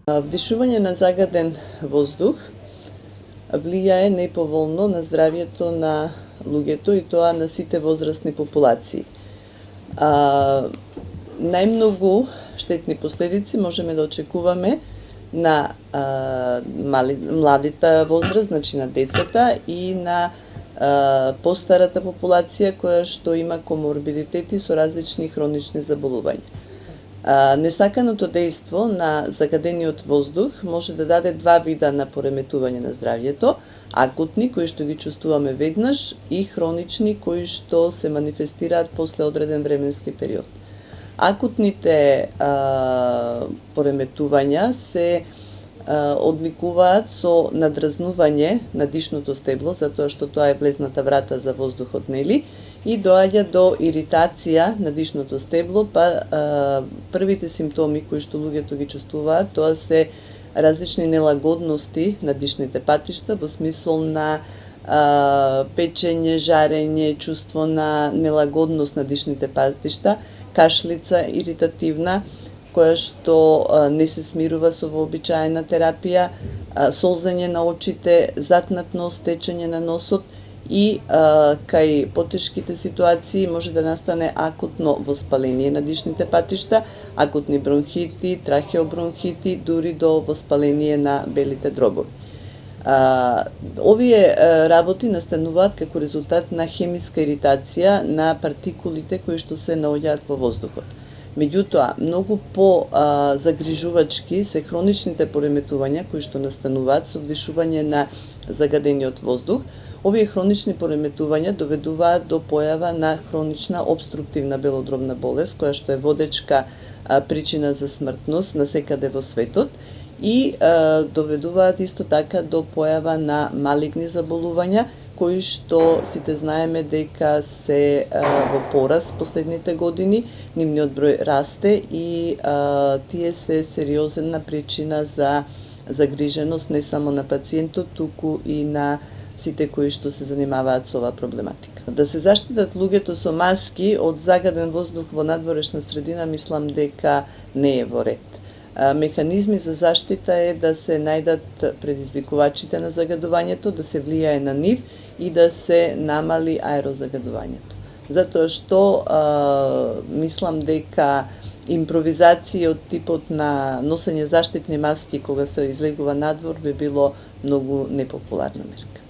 Вдишување на загаден воздух влијае неповолно на здравјето на луѓето и тоа на сите возрастни популации. Најмногу штетни последици можеме да очекуваме на младите возраст, значи на децата и на постарата популација која што има коморбидитети со различни хронични заболувања. Несаканото дејство на загадениот воздух може да даде два вида на пореметување на здравјето: акутни, кои што ги чувствуваме веднаш, и хронични, кои што се манифестираат после одреден временски период. Акутните пореметувања се одликуваат со надразнување на дишното стебло, затоа што тоа е влезната врата за воздухот, нели, и доаѓа до иритација на дишното стебло, па првите симптоми кои што луѓето ги чувствуваат, тоа се различни нелагодности на дишните патишта, во смисол на печење, жарење, чувство на нелагодност на дишните патишта, кашлица иритативна, која што не се смирува со вообичаена терапија, солзење на очите, затнат нос, течење на носот и кај потешките ситуации може да настане акутно воспаление на дишните патишта, акутни бронхити, трахеобронхити, дури до воспаление на белите дробови. Овие работи настануваат како резултат на хемиска иритација на партикулите кои што се наоѓаат во воздухот. Меѓутоа, многу по-загрижувачки се хроничните пореметувања кои што настануваат со вдишување на загадениот воздух. Овие хронични пореметувања доведуваат до појава на хронична обструктивна белодробна болест, која што е водечка причина за смртност насекаде во светот, и доведуваат исто така до појава на малигни заболувања, кои што сите знаеме дека се во пораст последните години, нивниот број расте и тие се сериозна причина за загриженост не само на пациентот, туку и на сите кои што се занимаваат со оваа проблематика. Да се заштитат луѓето со маски од загаден воздух во надворешна средина, мислам дека не е во ред. Механизми за заштита е да се најдат предизвикувачите на загадувањето, да се влијае на нив и да се намали аерозагадувањето. Затоа што мислам дека импровизација од типот на носење заштитни маски кога се излегува надвор би било многу непопуларна мерка.